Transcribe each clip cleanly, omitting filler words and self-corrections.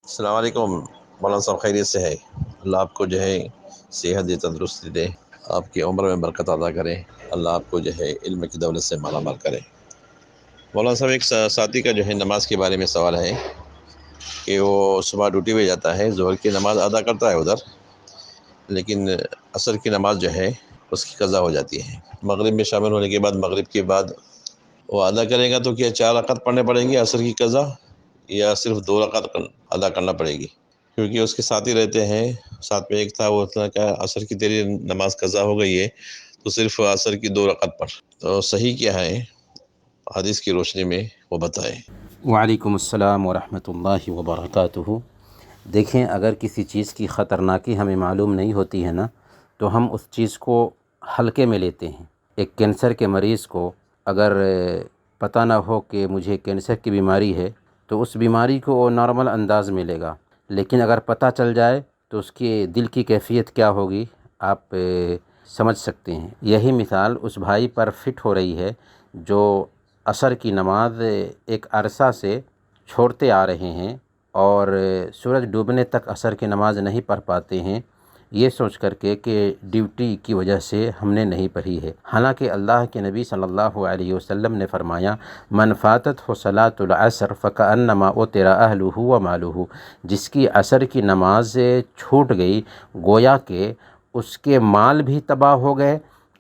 السلام علیکم مولانا صاحب، خیریت سے ہے؟ اللہ آپ کو جو ہے صحت دے، تندرستی دے، آپ کی عمر میں برکت عطا کرے، اللہ آپ کو جو ہے علم کی دولت سے مالا مال کرے۔ مولانا صاحب، ایک ساتھی کا جو ہے نماز کے بارے میں سوال ہے کہ وہ صبح ڈیوٹی پہ جاتا ہے، ظہر کی نماز ادا کرتا ہے ادھر، لیکن عصر کی نماز جو ہے اس کی قضا ہو جاتی ہے۔ مغرب میں شامل ہونے کے بعد، مغرب کے بعد وہ ادا کرے گا تو کیا 4 رکعت پڑھنے پڑیں گے عصر کی قضا، یا صرف 2 رکعت ادا کرنا پڑے گی؟ کیونکہ اس کے ساتھ ہی رہتے ہیں، ساتھ میں ایک تھا، وہ اتنا کہ عصر کی تیری نماز قضا ہو گئی ہے تو صرف عصر کی 2 رکعت پڑھ، تو صحیح کیا ہے حدیث کی روشنی میں وہ بتائیں۔ وعلیکم السلام ورحمۃ اللہ وبرکاتہ۔ دیکھیں، اگر کسی چیز کی خطرناکی ہمیں معلوم نہیں ہوتی ہے نا، تو ہم اس چیز کو ہلکے میں لیتے ہیں۔ ایک کینسر کے مریض کو اگر پتہ نہ ہو کہ مجھے کینسر کی بیماری ہے تو اس بیماری کو وہ نارمل انداز میں لے گا، لیکن اگر پتہ چل جائے تو اس کے دل کی کیفیت کیا ہوگی آپ سمجھ سکتے ہیں۔ یہی مثال اس بھائی پر فٹ ہو رہی ہے جو عصر کی نماز ایک عرصہ سے چھوڑتے آ رہے ہیں اور سورج ڈوبنے تک عصر کی نماز نہیں پڑھ پاتے ہیں، یہ سوچ کر کے کہ ڈیوٹی کی وجہ سے ہم نے نہیں پڑھی ہے۔ حالانکہ اللہ کے نبی صلی اللہ علیہ وسلم نے فرمایا، من فاتت ہو صلاۃ العصر فکأنما اوتر اہلہ و مالہ، جس کی عصر کی نماز چھوٹ گئی گویا کہ اس کے مال بھی تباہ ہو گئے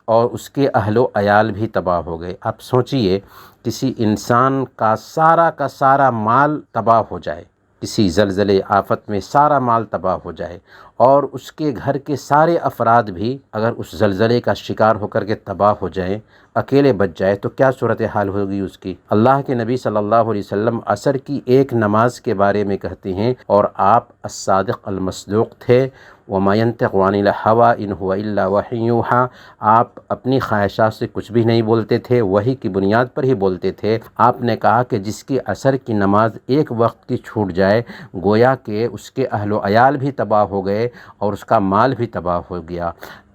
اور اس کے اہل و عیال بھی تباہ ہو گئے۔ اب سوچئے، کسی انسان کا سارا مال تباہ ہو جائے، کسی زلزلے آفت میں سارا مال تباہ ہو جائے، اور اس کے گھر کے سارے افراد بھی اگر اس زلزلے کا شکار ہو کر کے تباہ ہو جائیں، اکیلے بچ جائے، تو کیا صورتحال ہوگی اس کی؟ اللہ کے نبی صلی اللہ علیہ وسلم عصر کی ایک نماز کے بارے میں کہتے ہیں، اور آپ الصادق المصدوق تھے، وَمَا يَنطِقُ عَنِ الْهَوَىٰ إِنْ هُوَ إِلَّا وَحْيٌ يُوحَىٰ، آپ اپنی خواہشات سے کچھ بھی نہیں بولتے تھے، وحی کی بنیاد پر ہی بولتے تھے۔ آپ نے کہا کہ جس کی عصر کی نماز ایک وقت کی چھوٹ جائے گویا کہ اس کے اہل و عیال بھی تباہ ہو گئے اور اس کا مال بھی تباہ ہو گیا۔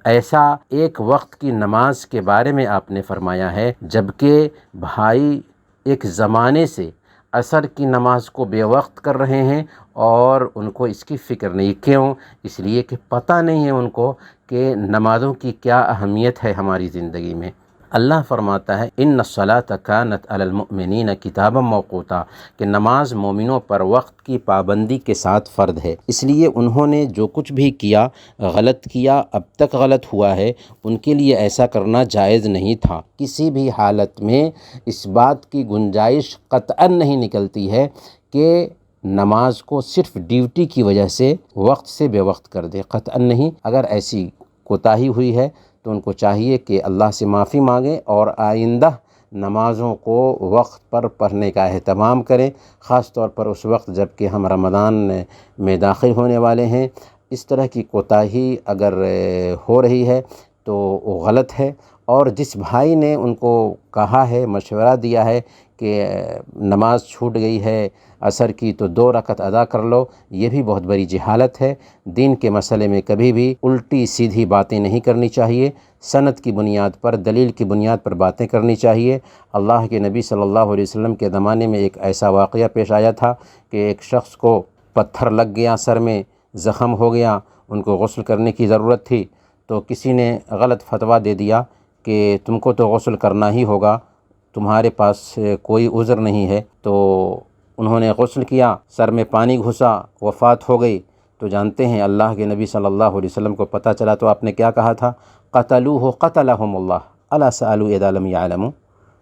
ایسا ایک وقت کی نماز کے بارے میں آپ نے فرمایا ہے، جبکہ بھائی ایک زمانے سے عصر کی نماز کو بے وقت کر رہے ہیں اور ان کو اس کی فکر نہیں۔ کیوں؟ اس لیے کہ پتہ نہیں ہے ان کو کہ نمازوں کی کیا اہمیت ہے ہماری زندگی میں۔ اللہ فرماتا ہے، ان الصلاۃ کانت علی المؤمنین کتابا موقوتا، کہ نماز مومنوں پر وقت کی پابندی کے ساتھ فرض ہے، اس لیے انہوں نے جو کچھ بھی کیا، غلط کیا، اب تک غلط ہوا ہے، ان کے لیے ایسا کرنا جائز نہیں تھا۔ کسی بھی حالت میں اس بات کی گنجائش قطعاً نہیں نکلتی ہے کہ نماز کو صرف ڈیوٹی کی وجہ سے وقت سے بے وقت کر دے، قطعاً نہیں۔ اگر ایسی کوتاہی ہوئی ہے تو ان کو چاہیے کہ اللہ سے معافی مانگیں اور آئندہ نمازوں کو وقت پر پڑھنے کا اہتمام کریں، خاص طور پر اس وقت جب کہ ہم رمضان میں داخل ہونے والے ہیں۔ اس طرح کی کوتاہی اگر ہو رہی ہے تو وہ غلط ہے، اور جس بھائی نے ان کو کہا ہے، مشورہ دیا ہے کہ نماز چھوٹ گئی ہے عصر کی تو 2 رکعت ادا کر لو، یہ بھی بہت بڑی جہالت ہے۔ دین کے مسئلے میں کبھی بھی الٹی سیدھی باتیں نہیں کرنی چاہیے، سند کی بنیاد پر، دلیل کی بنیاد پر باتیں کرنی چاہیے۔ اللہ کے نبی صلی اللہ علیہ وسلم کے زمانے میں ایک ایسا واقعہ پیش آیا تھا کہ ایک شخص کو پتھر لگ گیا، سر میں زخم ہو گیا، ان کو غسل کرنے کی ضرورت تھی، تو کسی نے غلط فتویٰ دے دیا کہ تم کو تو غسل کرنا ہی ہوگا، تمہارے پاس کوئی عذر نہیں ہے۔ تو انہوں نے غسل کیا، سر میں پانی گھسا، وفات ہو گئی۔ تو جانتے ہیں اللہ کے نبی صلی اللہ علیہ وسلم کو پتہ چلا تو آپ نے کیا کہا تھا؟ قتلوہ قتلہم اللہ الا سألوا اذا لم يعلموا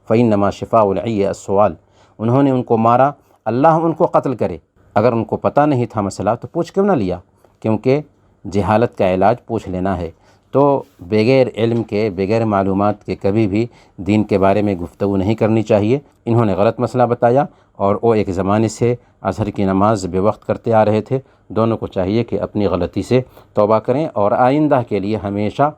فإنما شفاء العی السؤال، انہوں نے ان کو مارا، اللہ ان کو قتل کرے۔ اگر ان کو پتہ نہیں تھا مسئلہ تو پوچھ کیوں نہ لیا؟ کیونکہ جہالت کا علاج پوچھ لینا ہے۔ تو بغیر علم کے، بغیر معلومات کے کبھی بھی دین کے بارے میں گفتگو نہیں کرنی چاہیے۔ انہوں نے غلط مسئلہ بتایا اور وہ ایک زمانے سے عصر کی نماز بے وقت کرتے آ رہے تھے۔ دونوں کو چاہیے کہ اپنی غلطی سے توبہ کریں اور آئندہ کے لیے ہمیشہ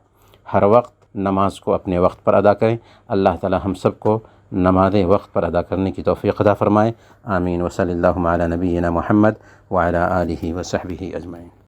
ہر وقت نماز کو اپنے وقت پر ادا کریں۔ اللہ تعالی ہم سب کو نمازیں وقت پر ادا کرنے کی توفیق عطا فرمائے، آمین۔ وصلی اللہ علی نبینا محمد وعلی آلہ وصحبہ اجمعین۔